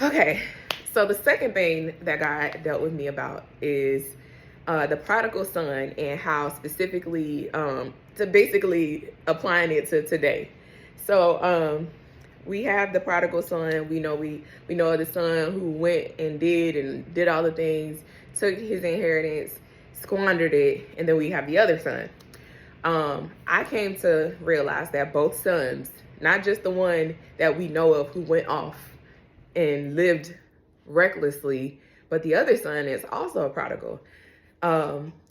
Okay, so the second thing that God dealt with me about is the prodigal son and how specifically to basically applying it to today. So we have the prodigal son. We know the son who went and did all the things, took his inheritance, squandered it, and then we have the other son. I came to realize that both sons, not just the one that we know of who went off and lived recklessly, but the other son is also a prodigal.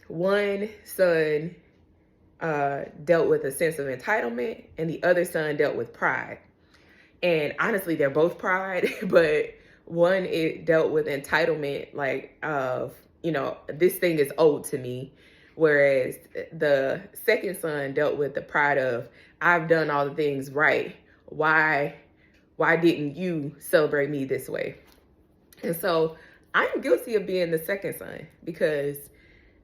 One son dealt with a sense of entitlement, and the other son dealt with pride. And honestly, they're both pride, but one it dealt with entitlement, like of this thing is owed to me, whereas the second son dealt with the pride of I've done all the things right. Why didn't you celebrate me this way? And so I'm guilty of being the second son because,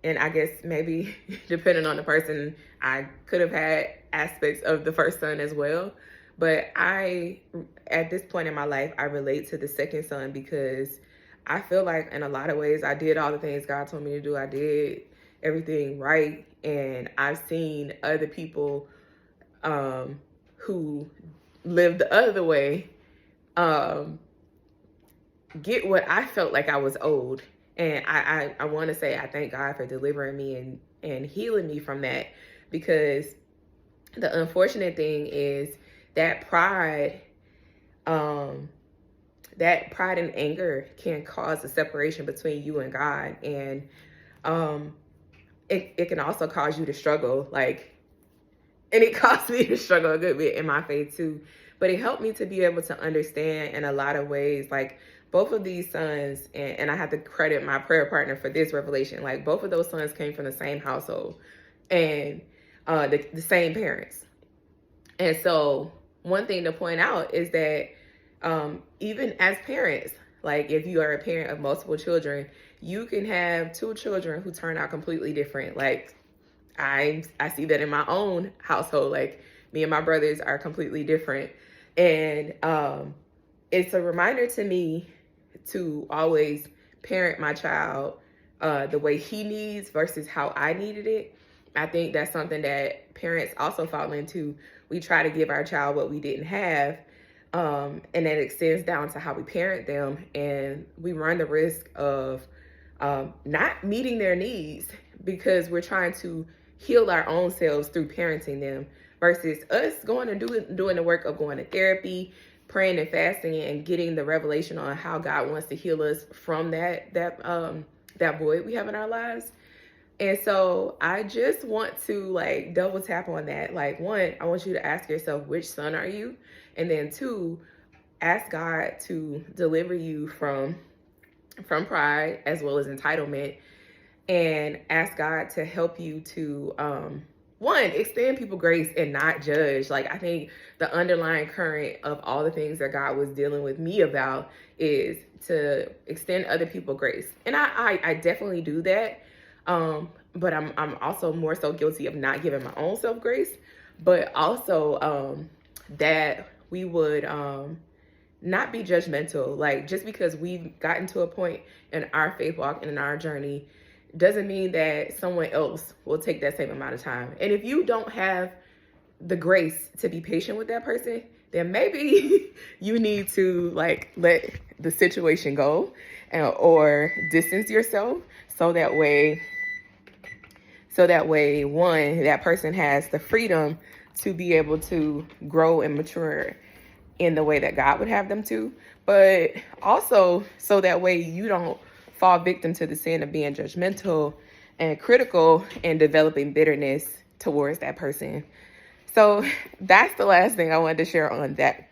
and I guess maybe depending on the person, I could have had aspects of the first son as well. But at this point in my life, I relate to the second son because I feel like in a lot of ways, I did all the things God told me to do. I did everything right. And I've seen other people who lived the other way get what I felt like I was owed. And I want to say I thank God for delivering me and healing me from that, because the unfortunate thing is that pride and anger can cause a separation between you and God. And it can also cause you to struggle, and it caused me to struggle a good bit in my faith too. But it helped me to be able to understand in a lot of ways, both of these sons, and I have to credit my prayer partner for this revelation, both of those sons came from the same household and the same parents. And so one thing to point out is that even as parents, if you are a parent of multiple children, you can have two children who turn out completely different. I see that in my own household. Me and my brothers are completely different. And it's a reminder to me to always parent my child the way he needs versus how I needed it. I think that's something that parents also fall into. We try to give our child what we didn't have, and that extends down to how we parent them. And we run the risk of not meeting their needs because we're trying to heal our own selves through parenting them, versus us going and doing the work of going to therapy, praying and fasting, and getting the revelation on how God wants to heal us from that void we have in our lives. And so I just want to double tap on that. One, I want you to ask yourself, which son are you? And then two, ask God to deliver you from pride as well as entitlement, and ask God to help you to one, extend people grace and not judge. I think the underlying current of all the things that God was dealing with me about is to extend other people grace. And I definitely do that. But I'm also more so guilty of not giving my own self grace, but also that we would not be judgmental. Just because we've gotten to a point in our faith walk and in our journey doesn't mean that someone else will take that same amount of time. And if you don't have the grace to be patient with that person, then maybe you need to let the situation go or distance yourself so that way, one, that person has the freedom to be able to grow and mature in the way that God would have them to, but also so that way you don't fall victim to the sin of being judgmental and critical and developing bitterness towards that person. So that's the last thing I wanted to share on that